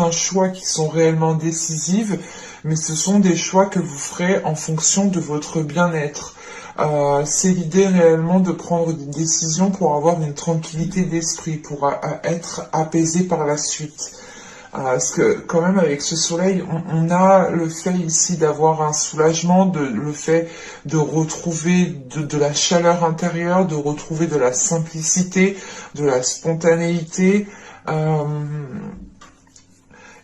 certains choix qui sont réellement décisifs, mais ce sont des choix que vous ferez en fonction de votre bien-être. C'est l'idée réellement de prendre des décisions pour avoir une tranquillité d'esprit, pour être apaisé par la suite. Parce que quand même avec ce soleil, on a le fait ici d'avoir un soulagement, le fait de retrouver de la chaleur intérieure, de retrouver de la simplicité, de la spontanéité.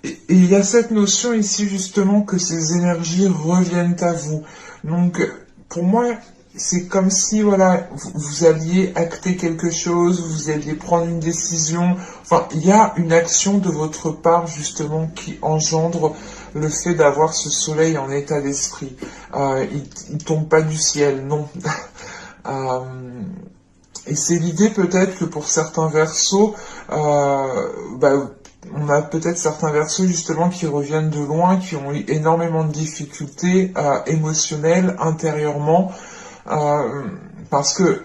Et il y a cette notion ici justement que ces énergies reviennent à vous. Donc pour moi, c'est comme si voilà, vous alliez acter quelque chose, vous alliez prendre une décision. Enfin, il y a une action de votre part justement qui engendre le fait d'avoir ce soleil en état d'esprit. Il tombe pas du ciel, non. Et c'est l'idée peut-être que pour certains versos, on a peut-être certains versos justement qui reviennent de loin, qui ont eu énormément de difficultés émotionnelles intérieurement, parce que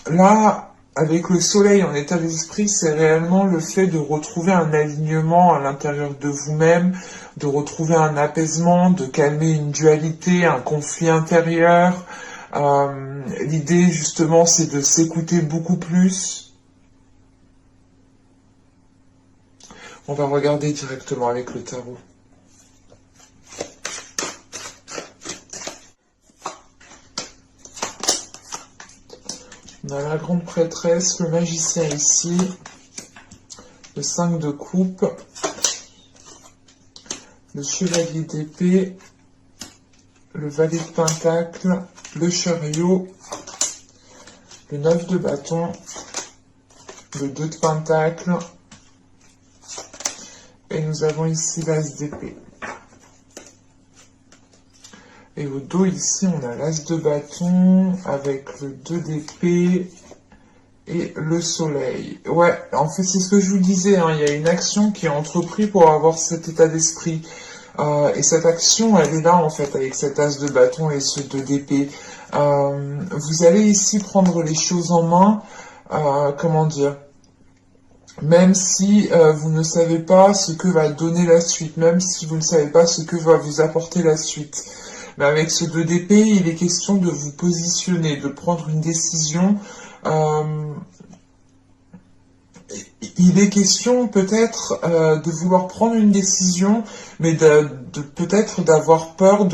là, avec le soleil en état d'esprit, c'est réellement le fait de retrouver un alignement à l'intérieur de vous-même, de retrouver un apaisement, de calmer une dualité, un conflit intérieur. L'idée justement, c'est de s'écouter beaucoup plus. On va regarder directement avec le tarot. On a la grande prêtresse, le magicien ici, le 5 de coupe, le chevalier d'épée, le valet de pentacle, le chariot, le 9 de bâton, le 2 de pentacle, et nous avons ici l'as d'épée. Et au dos, ici, on a l'as de bâton avec le 2 d'épée et le soleil. Ouais, en fait, c'est ce que je vous disais, hein, il y a une action qui est entreprise pour avoir cet état d'esprit. Et cette action, elle est là, en fait, avec cet as de bâton et ce 2 d'épée. Vous allez ici prendre les choses en main, comment dire, même si vous ne savez pas ce que va donner la suite, même si vous ne savez pas ce que va vous apporter la suite. Mais avec ce 2 d'épée, il est question de vous positionner, de prendre une décision. Il est question peut-être de vouloir prendre une décision, mais de peut-être d'avoir peur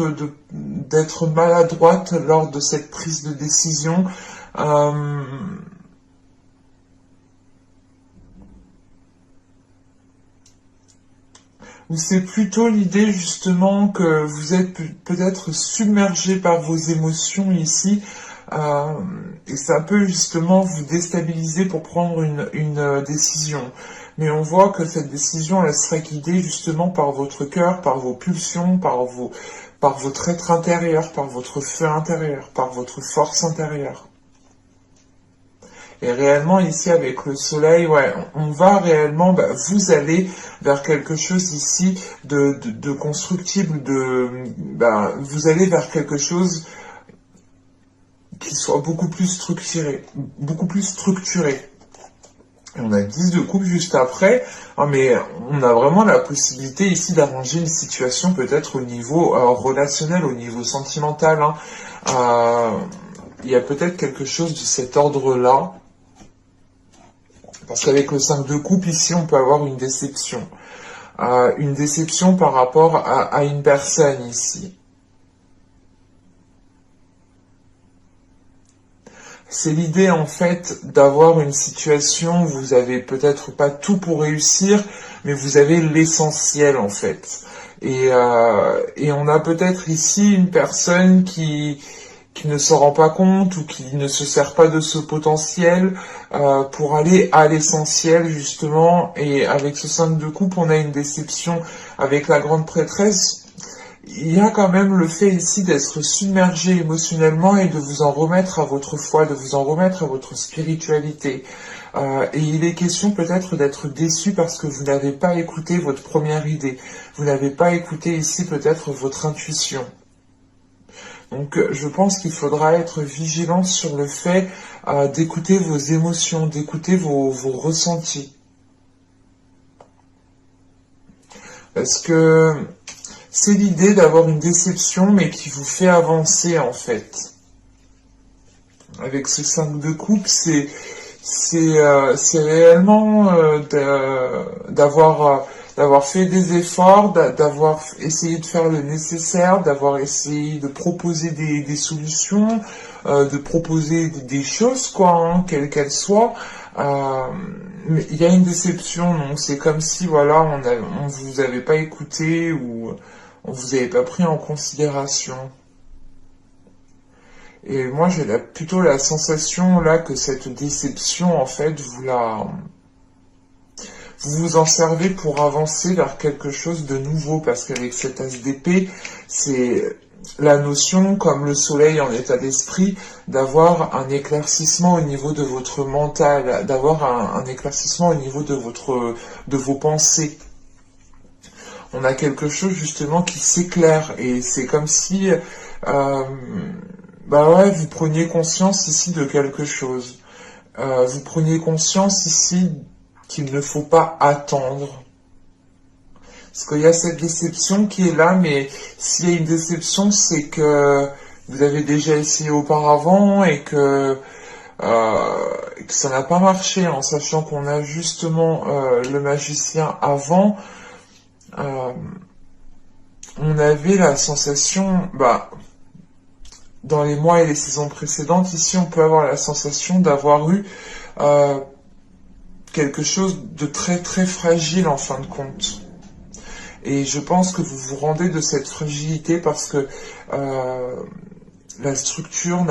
d'être maladroite lors de cette prise de décision. Ou c'est plutôt l'idée justement que vous êtes peut-être submergé par vos émotions ici, et ça peut justement vous déstabiliser pour prendre une décision. Mais on voit que cette décision, elle sera guidée justement par votre cœur, par vos pulsions, par votre être intérieur, par votre feu intérieur, par votre force intérieure. Et réellement, ici, avec le soleil, ouais, on va réellement, vous allez vers quelque chose ici de constructible, vous allez vers quelque chose qui soit beaucoup plus structuré, beaucoup plus structuré. Et on a 10 de coupe juste après, hein, mais on a vraiment la possibilité ici d'arranger une situation peut-être au niveau relationnel, au niveau sentimental. Hein. Il y a peut-être quelque chose de cet ordre-là. Parce qu'avec le 5 de coupe, ici, on peut avoir une déception. Une déception par rapport à une personne, ici. C'est l'idée, en fait, d'avoir une situation où vous avez peut-être pas tout pour réussir, mais vous avez l'essentiel, en fait. Et on a peut-être ici une personne qui ne se rend pas compte ou qui ne se sert pas de ce potentiel pour aller à l'essentiel justement. Et avec ce 5 de coupe, on a une déception. Avec la grande prêtresse, il y a quand même le fait ici d'être submergé émotionnellement et de vous en remettre à votre foi, de vous en remettre à votre spiritualité. Et il est question peut-être d'être déçu parce que vous n'avez pas écouté votre première idée. Vous n'avez pas écouté ici peut-être votre intuition. Donc je pense qu'il faudra être vigilant sur le fait d'écouter vos émotions, d'écouter vos ressentis. Parce que c'est l'idée d'avoir une déception, mais qui vous fait avancer, en fait. Avec ce 5 de coupe, c'est réellement d'avoir fait des efforts, d'avoir essayé de faire le nécessaire, d'avoir essayé de proposer des solutions, de proposer des choses, quoi, hein, quelles qu'elles soient. Mais il y a une déception, donc c'est comme si, voilà, on vous avait pas écouté ou on vous avait pas pris en considération. Et moi, j'ai plutôt la sensation là que cette déception, en fait, vous vous en servez pour avancer vers quelque chose de nouveau, parce qu'avec cet as d'épée, c'est la notion, comme le soleil en état d'esprit, d'avoir un éclaircissement au niveau de votre mental, d'avoir un éclaircissement au niveau de vos pensées. On a quelque chose justement qui s'éclaire, et c'est comme si bah ouais, vous preniez conscience ici de quelque chose. Vous preniez conscience ici qu'il ne faut pas attendre. Parce qu'il y a cette déception qui est là, mais s'il y a une déception, c'est que vous avez déjà essayé auparavant et que ça n'a pas marché, en sachant qu'on a justement le magicien avant. On avait la sensation, bah, dans les mois et les saisons précédentes, ici on peut avoir la sensation d'avoir eu quelque chose de très très fragile en fin de compte. Et je pense que vous vous rendez de cette fragilité parce que la structure,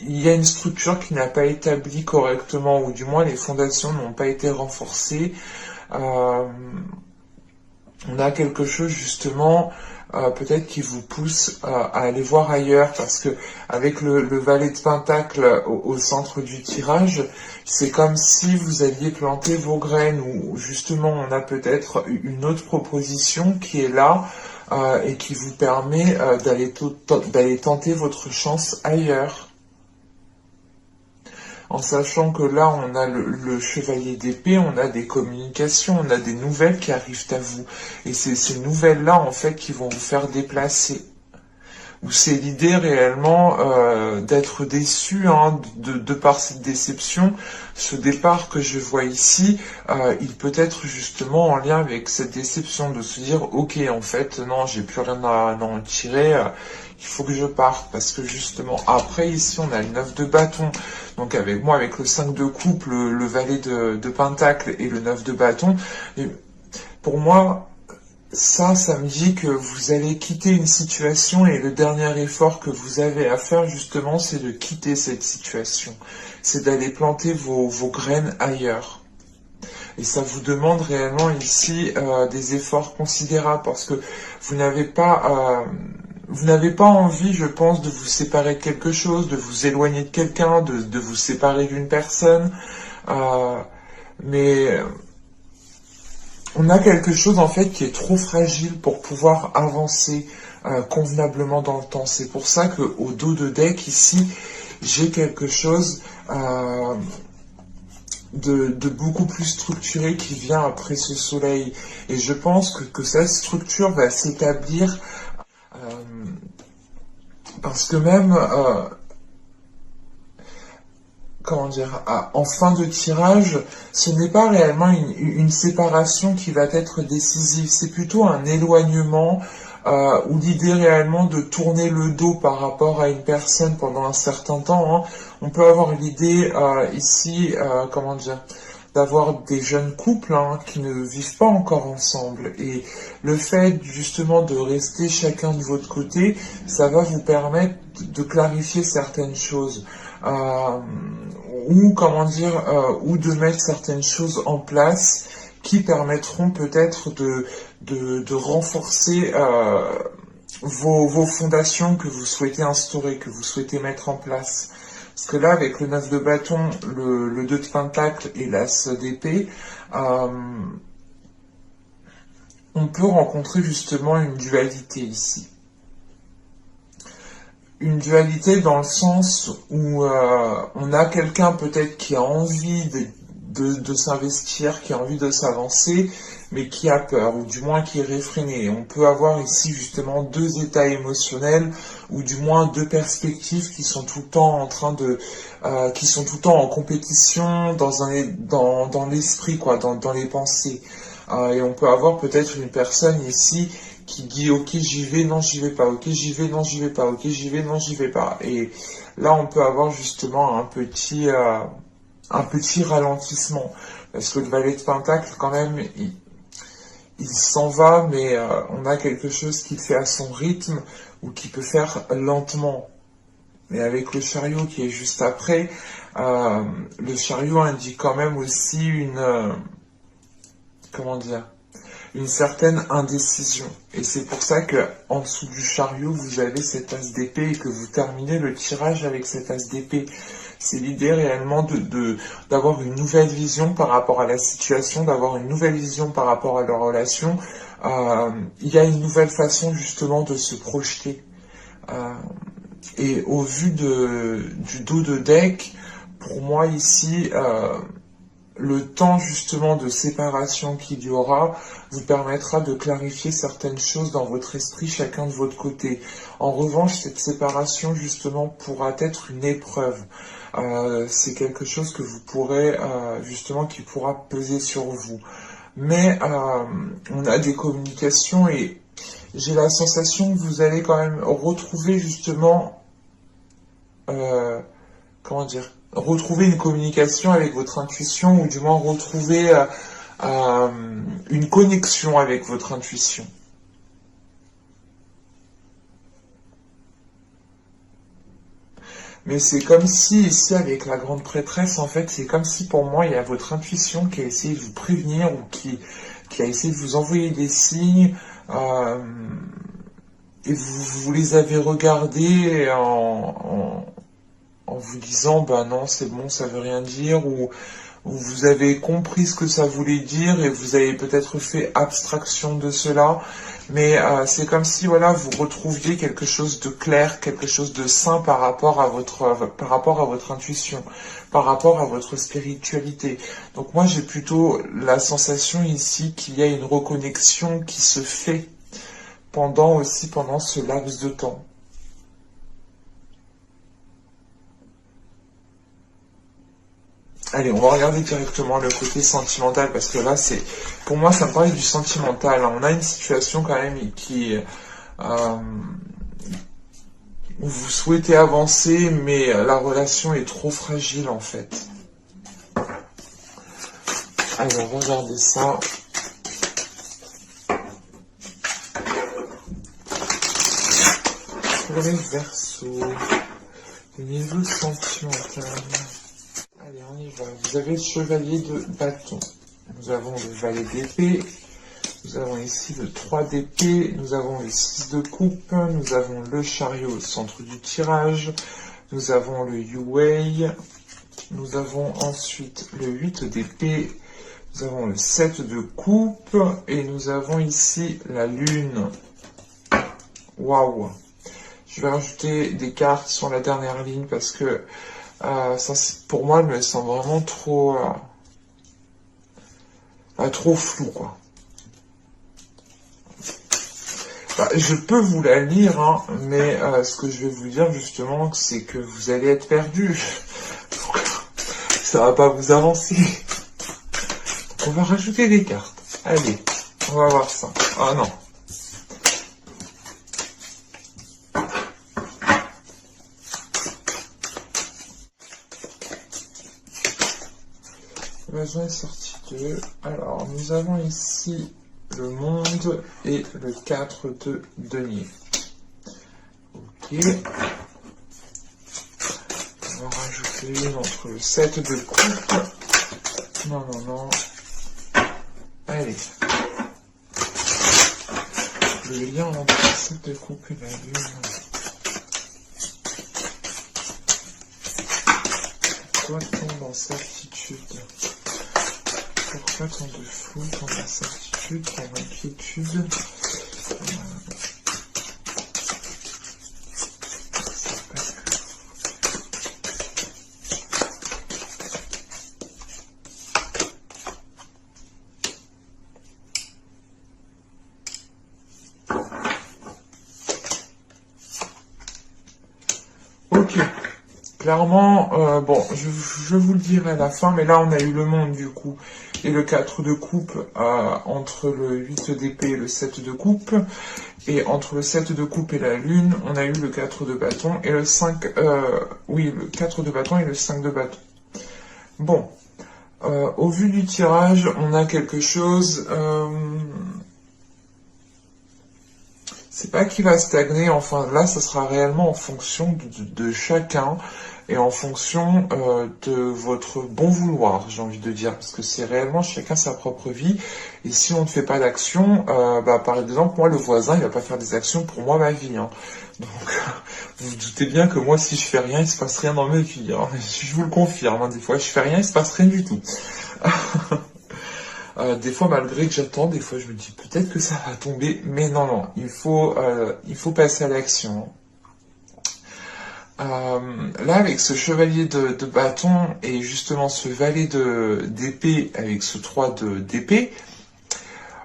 il y a une structure qui n'a pas établi correctement, ou du moins les fondations n'ont pas été renforcées. On a quelque chose justement peut-être qui vous pousse à aller voir ailleurs, parce que avec le valet de pentacle au centre du tirage, c'est comme si vous aviez planté vos graines, ou justement on a peut-être une autre proposition qui est là et qui vous permet d'aller tenter votre chance ailleurs. En sachant que là, on a le chevalier d'épée, on a des communications, on a des nouvelles qui arrivent à vous. Et c'est ces nouvelles-là, en fait, qui vont vous faire déplacer. Ou c'est l'idée réellement d'être déçu de par cette déception. Ce départ que je vois ici, il peut être justement en lien avec cette déception, de se dire, ok, en fait, non, j'ai plus rien à en tirer, il faut que je parte, parce que justement, après ici, on a le 9 de bâton, donc avec le 5 de coupe, le valet de pentacle et le 9 de bâton, et pour moi, ça me dit que vous allez quitter une situation, et le dernier effort que vous avez à faire justement, c'est de quitter cette situation. C'est d'aller planter vos graines ailleurs. Et ça vous demande réellement ici des efforts considérables, parce que vous n'avez pas envie, je pense, de vous séparer de quelque chose, de vous éloigner de quelqu'un, de vous séparer d'une personne. Mais on a quelque chose en fait qui est trop fragile pour pouvoir avancer convenablement dans le temps. C'est pour ça qu'au dos de deck ici, j'ai quelque chose de beaucoup plus structuré qui vient après ce soleil. Et je pense que cette structure va s'établir parce que même comment dire, en fin de tirage, ce n'est pas réellement une séparation qui va être décisive, c'est plutôt un éloignement ou l'idée réellement de tourner le dos par rapport à une personne pendant un certain temps. Hein. On peut avoir l'idée ici, comment dire, d'avoir des jeunes couples qui ne vivent pas encore ensemble. Et le fait justement de rester chacun de votre côté, ça va vous permettre de clarifier certaines choses. Ou comment dire, ou de mettre certaines choses en place qui permettront peut-être de renforcer vos fondations que vous souhaitez instaurer, que vous souhaitez mettre en place. Parce que là, avec le 9 de bâton, le 2 de pentacle et l'as d'épée, on peut rencontrer justement une dualité ici. Une dualité dans le sens où on a quelqu'un peut-être qui a envie de s'investir, qui a envie de s'avancer, mais qui a peur, ou du moins qui est réfréné. On peut avoir ici justement deux états émotionnels, ou du moins deux perspectives qui sont tout le temps en train de, qui sont tout le temps en compétition dans l'esprit, quoi, dans les pensées. Et on peut avoir peut-être une personne ici qui dit ok j'y vais, non j'y vais pas, ok j'y vais, non j'y vais pas, ok j'y vais, non j'y vais pas. Et là on peut avoir justement un petit ralentissement. Parce que le valet de Pentacle quand même il s'en va, mais on a quelque chose qui fait à son rythme ou qui peut faire lentement. Mais avec le chariot qui est juste après, le chariot indique quand même aussi comment dire, une certaine indécision. Et c'est pour ça que en dessous du chariot, vous avez cet as d'épée et que vous terminez le tirage avec cet as d'épée. C'est l'idée réellement d'avoir une nouvelle vision par rapport à la situation, d'avoir une nouvelle vision par rapport à leur relation. Il y a une nouvelle façon justement de se projeter. Et au vu du dos de deck, pour moi ici, le temps justement de séparation qu'il y aura vous permettra de clarifier certaines choses dans votre esprit, chacun de votre côté. En revanche, cette séparation justement pourra être une épreuve. C'est quelque chose que vous pourrez justement qui pourra peser sur vous. Mais on a des communications et j'ai la sensation que vous allez quand même retrouver justement comment dire, retrouver une communication avec votre intuition, ou du moins retrouver une connexion avec votre intuition. Mais c'est comme si, ici, avec la grande prêtresse, en fait, c'est comme si, pour moi, il y a votre intuition qui a essayé de vous prévenir, ou qui a essayé de vous envoyer des signes, et vous les avez regardés en vous disant, bah non, c'est bon, ça veut rien dire, ou vous avez compris ce que ça voulait dire et vous avez peut-être fait abstraction de cela, mais c'est comme si voilà vous retrouviez quelque chose de clair, quelque chose de sain par rapport à votre intuition, par rapport à votre spiritualité. Donc moi j'ai plutôt la sensation ici qu'il y a une reconnexion qui se fait pendant ce laps de temps. Allez, on va regarder directement le côté sentimental, parce que là, pour moi, ça me parle du sentimental. On a une situation quand même où vous souhaitez avancer, mais la relation est trop fragile, en fait. Allez, on va regarder ça. Pour les Verseaux, le niveau sentimental. Allez, on y va. Vous avez le chevalier de bâton. Nous avons le valet d'épée. Nous avons ici le 3 d'épée. Nous avons le 6 de coupe. Nous avons le chariot au centre du tirage. Nous avons le Yuwei. Nous avons ensuite le 8 d'épée. Nous avons le 7 de coupe. Et nous avons ici la lune. Waouh! Je vais rajouter des cartes sur la dernière ligne parce que ça, pour moi, elle me semble vraiment trop flou, quoi. Bah, je peux vous la lire, hein, mais ce que je vais vous dire, justement, c'est que vous allez être perdu. Ça va pas vous avancer. Donc, on va rajouter des cartes. Allez, on va voir ça. Ah non. Est sorti 2. Alors, nous avons ici le monde et le 4 de denier. Ok. On va rajouter une entre le 7 de coupe. Non, non, non. Allez. Le lien entre le 7 de coupe et la lune. Pourquoi tant d'incertitude? Pourquoi tant de flou, tant d'incertitude, tant d'inquiétude? Clairement, bon, je vous le dirai à la fin, mais là on a eu le monde du coup, et le 4 de coupe entre le 8 d'épée et le 7 de coupe, et entre le 7 de coupe et la lune, on a eu le 4 de bâton et le 5, oui, le 4 de bâton et le 5 de bâton. Bon, au vu du tirage, on a quelque chose... c'est pas qu'il va stagner, enfin là, ça sera réellement en fonction de chacun et en fonction de votre bon vouloir, j'ai envie de dire, parce que c'est réellement chacun sa propre vie. Et si on ne fait pas d'action, bah, par exemple, moi, le voisin, il va pas faire des actions pour moi, ma vie. Hein. Donc, vous vous doutez bien que moi, si je fais rien, il se passe rien dans ma vie. Hein. Je vous le confirme, hein, des fois, je fais rien, il se passe rien du tout. Des fois, malgré que j'attends, des fois, je me dis peut-être que ça va tomber, mais non, non, il faut passer à l'action. Là, avec ce chevalier de bâton et justement ce valet d'épée avec ce 3 d'épée,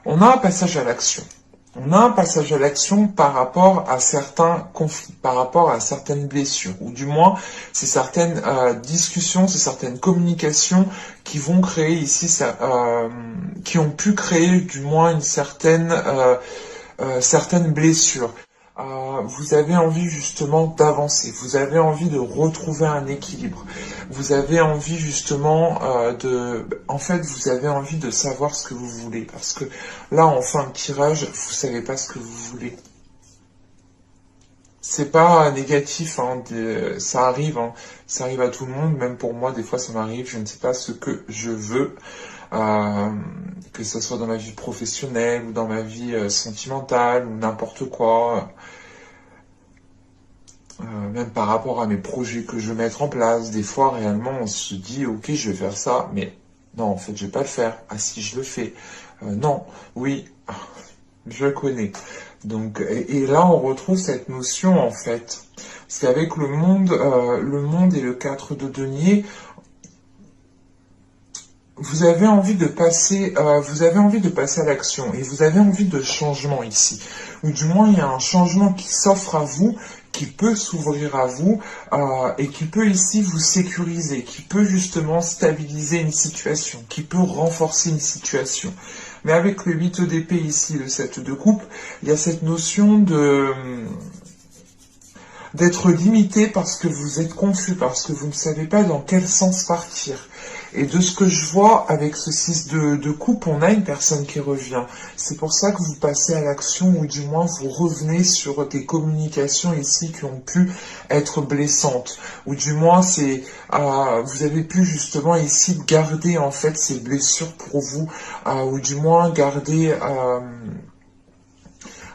on a un passage à l'action. On a un passage à l'action par rapport à certains conflits, par rapport à certaines blessures, ou du moins, c'est certaines discussions, c'est certaines communications qui vont créer ici, qui ont pu créer du moins une certaine blessure. Vous avez envie justement d'avancer, vous avez envie de retrouver un équilibre, vous avez envie justement en fait, vous avez envie de savoir ce que vous voulez, parce que là, en fin de tirage, vous savez pas ce que vous voulez. C'est pas négatif, hein, hein, ça arrive à tout le monde, même pour moi, des fois ça m'arrive, je ne sais pas ce que je veux, que ce soit dans ma vie professionnelle ou dans ma vie sentimentale ou n'importe quoi. Même par rapport à mes projets que je veux mettre en place, des fois réellement on se dit ok je vais faire ça, mais non en fait je vais pas le faire. Ah si je le fais, non, oui, je le connais. Donc et là on retrouve cette notion en fait, parce qu'avec le monde et le 4 de denier, vous avez envie de passer, à l'action et vous avez envie de changement ici, ou du moins il y a un changement qui s'offre à vous, qui peut s'ouvrir à vous et qui peut ici vous sécuriser, qui peut justement stabiliser une situation, qui peut renforcer une situation. Mais avec le 8 d'épée ici, le 7 de coupe, il y a cette notion d'être limité parce que vous êtes confus, parce que vous ne savez pas dans quel sens partir. Et de ce que je vois avec ce 6 de coupe, on a une personne qui revient. C'est pour ça que vous passez à l'action, ou du moins vous revenez sur des communications ici qui ont pu être blessantes. Ou du moins vous avez pu justement ici garder en fait ces blessures pour vous, ou du moins garder...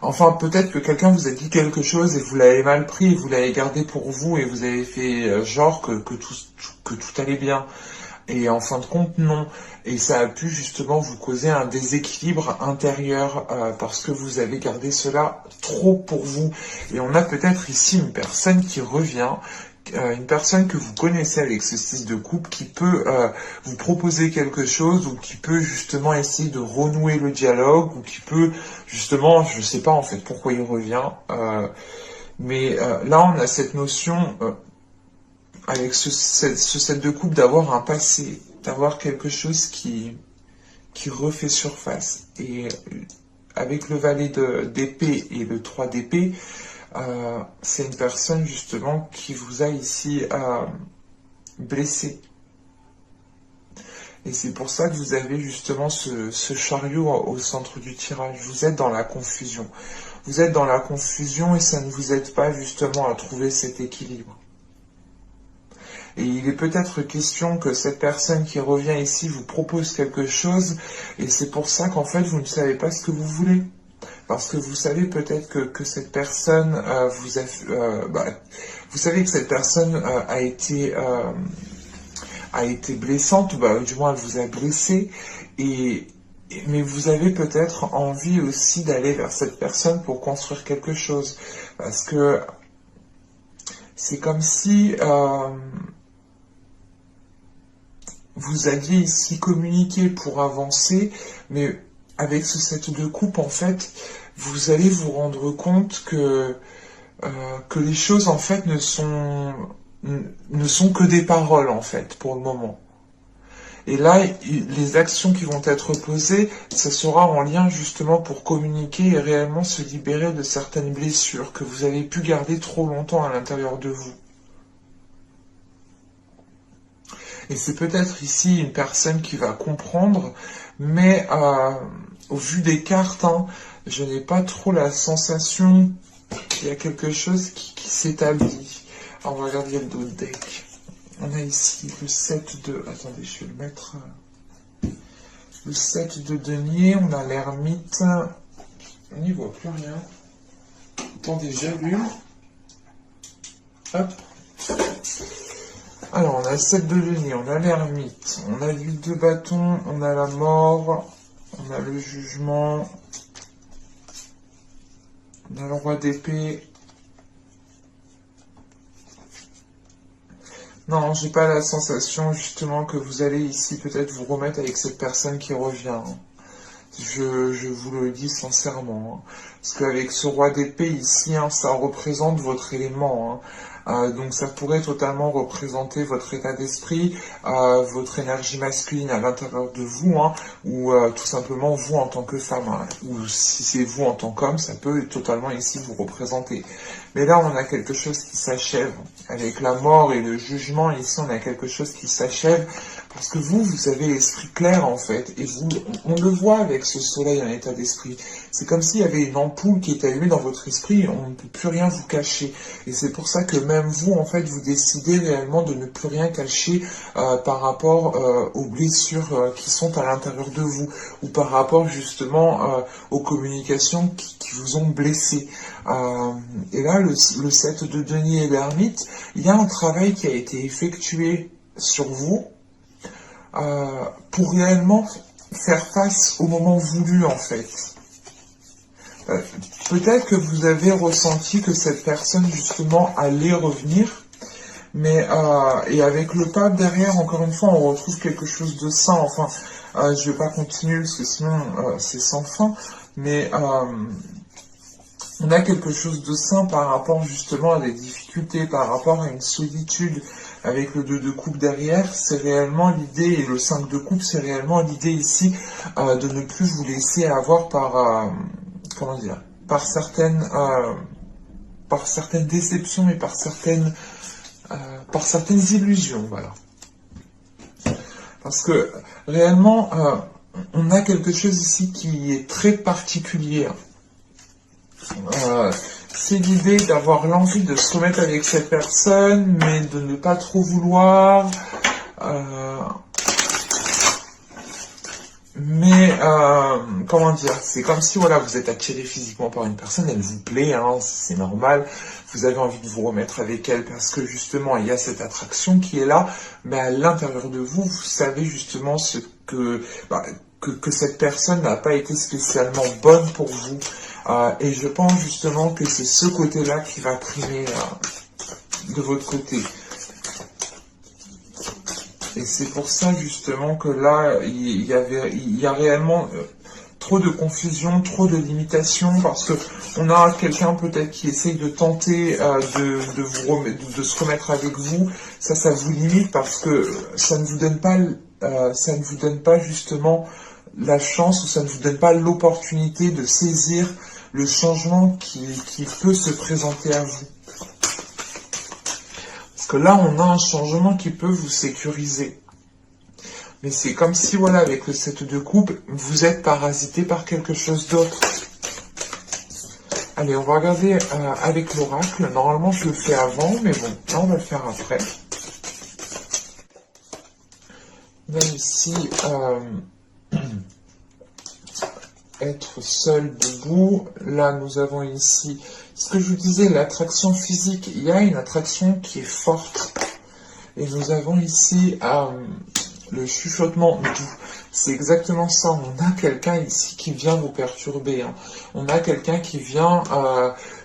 Enfin, peut-être que quelqu'un vous a dit quelque chose et vous l'avez mal pris et vous l'avez gardé pour vous et vous avez fait genre que tout allait bien. Et en fin de compte, non. Et ça a pu justement vous causer un déséquilibre intérieur parce que vous avez gardé cela trop pour vous. Et on a peut-être ici une personne qui revient, une personne que vous connaissez avec ce 6 de coupe qui peut vous proposer quelque chose ou qui peut justement essayer de renouer le dialogue ou qui peut justement, je sais pas en fait pourquoi il revient, mais là on a cette notion avec ce 7 de coupe d'avoir un passé, d'avoir quelque chose qui refait surface. Et avec le valet d'épée et le 3 d'épée, c'est une personne justement qui vous a ici blessé. Et c'est pour ça que vous avez justement ce chariot au centre du tirage. Vous êtes dans la confusion. Vous êtes dans la confusion et ça ne vous aide pas justement à trouver cet équilibre. Et il est peut-être question que cette personne qui revient ici vous propose quelque chose et c'est pour ça qu'en fait vous ne savez pas ce que vous voulez. Parce que vous savez peut-être que cette personne vous savez que cette personne a été blessante, du moins elle vous a blessé, mais vous avez peut-être envie aussi d'aller vers cette personne pour construire quelque chose. Parce que c'est comme si vous aviez ici communiqué pour avancer, mais avec ce 7 de coupe, en fait, vous allez vous rendre compte que les choses, en fait, ne sont que des paroles en fait pour le moment. Et là, les actions qui vont être posées, ça sera en lien justement pour communiquer et réellement se libérer de certaines blessures que vous avez pu garder trop longtemps à l'intérieur de vous. Et c'est peut-être ici une personne qui va comprendre, mais au vu des cartes, hein, je n'ai pas trop la sensation qu'il y a quelque chose qui s'établit. Alors, on va regarder le dos de deck. On a ici le 7 de... Attendez, je vais le mettre... Le 7 de denier, on a l'ermite. On n'y voit plus rien. Attendez, j'allume. Hop. Alors, on a le 7 de denier, on a l'ermite, on a l'huile de bâton, on a la mort, on a le jugement, on a le roi d'épée. Non, j'ai pas la sensation justement que vous allez ici peut-être vous remettre avec cette personne qui revient. Je vous le dis sincèrement. Parce qu'avec ce roi d'épée ici, hein, ça représente votre élément. Donc ça pourrait totalement représenter votre état d'esprit, votre énergie masculine à l'intérieur de vous, hein, ou tout simplement vous en tant que femme, hein, ou si c'est vous en tant qu'homme, ça peut totalement ici vous représenter. Mais là, on a quelque chose qui s'achève. Avec la mort et le jugement, ici, on a quelque chose qui s'achève. Parce que vous avez l'esprit clair, en fait. Et vous, on le voit avec ce soleil en état d'esprit. C'est comme s'il y avait une ampoule qui est allumée dans votre esprit et on ne peut plus rien vous cacher. Et c'est pour ça que même vous, en fait, vous décidez réellement de ne plus rien cacher par rapport aux blessures qui sont à l'intérieur de vous. Ou par rapport, justement, aux communications qui vous ont blessé. Et là, le 7 de denier et l'ermite, il y a un travail qui a été effectué sur vous pour réellement faire face au moment voulu, en fait. Peut-être que vous avez ressenti que cette personne, justement, allait revenir, mais et avec le pape derrière, encore une fois, on retrouve quelque chose de sain. Enfin, je vais pas continuer parce que sinon c'est sans fin, mais on a quelque chose de sain par rapport justement à des difficultés, par rapport à une solitude. Avec le 2 de coupe derrière, c'est réellement l'idée, et le 5 de coupe, c'est réellement l'idée ici de ne plus vous laisser avoir par, comment dire, par certaines déceptions et par certaines illusions, voilà. Parce que réellement, on a quelque chose ici qui est très particulier. C'est l'idée d'avoir l'envie de se remettre avec cette personne, mais de ne pas trop vouloir. Comment dire, c'est comme si voilà, vous êtes attiré physiquement par une personne, elle vous plaît, hein, c'est normal. Vous avez envie de vous remettre avec elle parce que justement il y a cette attraction qui est là, mais à l'intérieur de vous, vous savez justement ce que cette personne n'a pas été spécialement bonne pour vous. Et je pense justement que c'est ce côté-là qui va primer de votre côté. Et c'est pour ça justement que là, il y a réellement trop de confusion, trop de limitations, parce que on a quelqu'un peut-être qui essaye de tenter de se remettre avec vous. Ça vous limite parce que ça ne vous donne pas justement la chance, ou ça ne vous donne pas l'opportunité de saisir le changement qui peut se présenter à vous. Parce que là, on a un changement qui peut vous sécuriser. Mais c'est comme si, voilà, avec le 7 de coupe, vous êtes parasité par quelque chose d'autre. Allez, on va regarder avec l'oracle. Normalement, je le fais avant, mais bon, là, on va le faire après. On a ici... être seul debout. Là, nous avons ici, ce que je vous disais, l'attraction physique. Il y a une attraction qui est forte. Et nous avons ici le chuchotement doux. C'est exactement ça. On a quelqu'un ici qui vient vous perturber. Hein. On a quelqu'un qui vient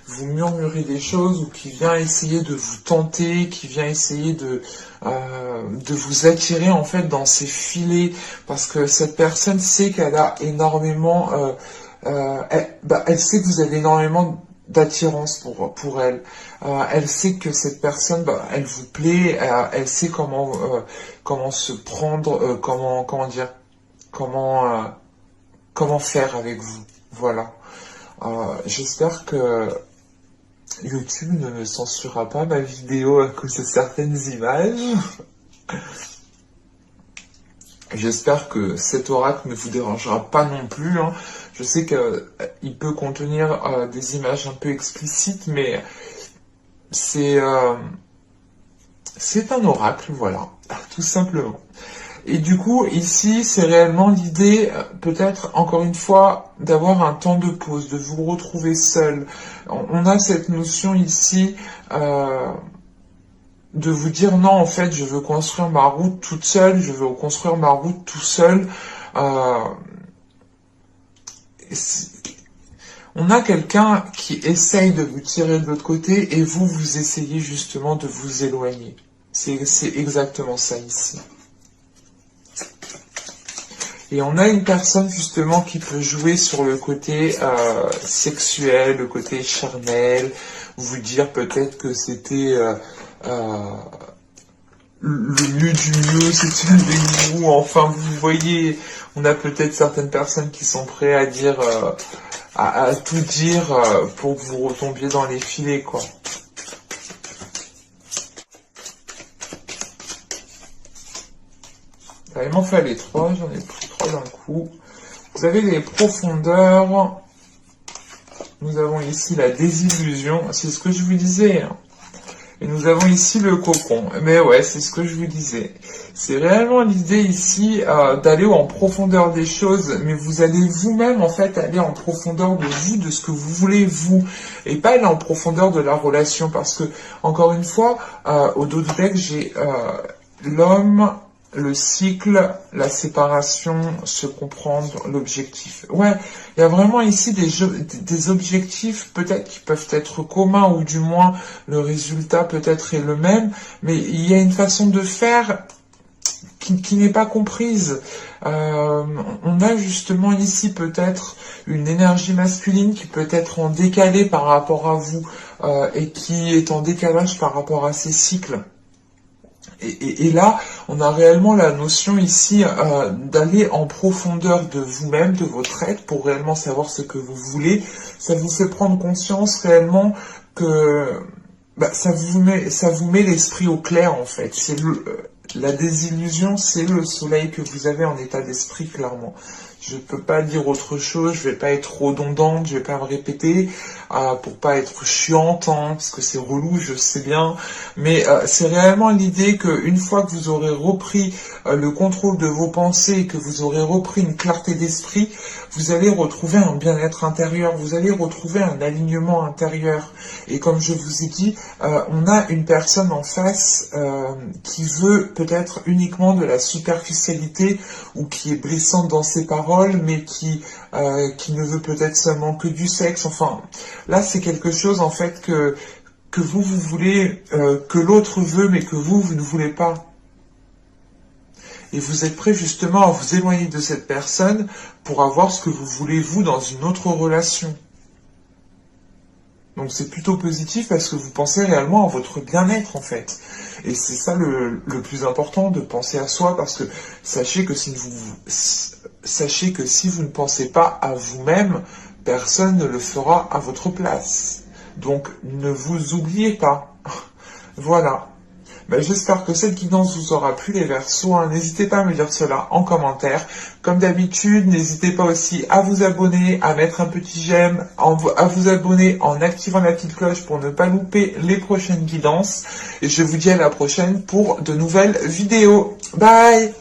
vous murmurer des choses, ou qui vient essayer de vous tenter, qui vient essayer de vous attirer en fait dans ses filets, parce que cette personne sait qu'elle a énormément, elle sait que vous avez énormément d'attirance pour elle. Elle sait que cette personne, bah, elle vous plaît, elle sait comment se prendre, comment dire, comment faire avec vous. Voilà. J'espère que YouTube ne me censurera pas ma vidéo à cause de certaines images. J'espère que cet oracle ne vous dérangera pas non plus. Hein. Je sais qu'il peut contenir des images un peu explicites, mais c'est un oracle, voilà, tout simplement. Et du coup, ici, c'est réellement l'idée, peut-être, encore une fois, d'avoir un temps de pause, de vous retrouver seul. On a cette notion ici de vous dire non, en fait, je veux construire ma route toute seule, je veux construire ma route tout seul. On a quelqu'un qui essaye de vous tirer de l'autre côté et vous essayez justement de vous éloigner. C'est exactement ça ici. Et on a une personne justement qui peut jouer sur le côté sexuel, le côté charnel, vous dire peut-être que c'était le mieux du mieux, c'est une des vous. Enfin, vous voyez, on a peut-être certaines personnes qui sont prêtes à dire, à tout dire pour que vous retombiez dans les filets, quoi. Il m'en fallait 3, j'en ai pris 3 d'un coup. Vous avez les profondeurs. Nous avons ici la désillusion. C'est ce que je vous disais. Hein. Et nous avons ici le cocon. Mais ouais, c'est ce que je vous disais. C'est réellement l'idée ici d'aller en profondeur des choses. Mais vous allez vous-même, en fait, aller en profondeur de vous, de ce que vous voulez, vous. Et pas aller en profondeur de la relation. Parce que, encore une fois, au dos du deck, j'ai l'homme... le cycle, la séparation, se comprendre, l'objectif. Ouais, il y a vraiment ici des objectifs peut-être qui peuvent être communs ou du moins le résultat peut-être est le même, mais il y a une façon de faire qui n'est pas comprise. On a justement ici peut-être une énergie masculine qui peut être en décalé par rapport à vous et qui est en décalage par rapport à ces cycles. Et là, on a réellement la notion ici d'aller en profondeur de vous-même, de votre être, pour réellement savoir ce que vous voulez. Ça vous fait prendre conscience réellement que ça vous met l'esprit au clair, en fait. La désillusion, c'est le soleil que vous avez en état d'esprit, clairement. Je peux pas dire autre chose, je vais pas être redondante, je vais pas me répéter pour pas être chiante, hein, parce que c'est relou, je sais bien. Mais c'est réellement l'idée qu'une fois que vous aurez repris le contrôle de vos pensées, que vous aurez repris une clarté d'esprit, vous allez retrouver un bien-être intérieur, vous allez retrouver un alignement intérieur. Et comme je vous ai dit, on a une personne en face qui veut peut-être uniquement de la superficialité ou qui est blessante dans ses paroles, mais qui ne veut peut-être seulement que du sexe. Enfin, là, c'est quelque chose en fait que vous voulez, que l'autre veut, mais que vous ne voulez pas. Et vous êtes prêt justement à vous éloigner de cette personne pour avoir ce que vous voulez, vous, dans une autre relation. Donc c'est plutôt positif parce que vous pensez réellement à votre bien-être en fait. Et c'est ça le plus important, de penser à soi, parce que sachez que si vous ne pensez pas à vous-même, personne ne le fera à votre place. Donc ne vous oubliez pas. Voilà. J'espère que cette guidance vous aura plu, les Verseaux. Hein. N'hésitez pas à me dire cela en commentaire. Comme d'habitude, n'hésitez pas aussi à vous abonner, à mettre un petit j'aime, à vous abonner en activant la petite cloche pour ne pas louper les prochaines guidances. Et je vous dis à la prochaine pour de nouvelles vidéos. Bye!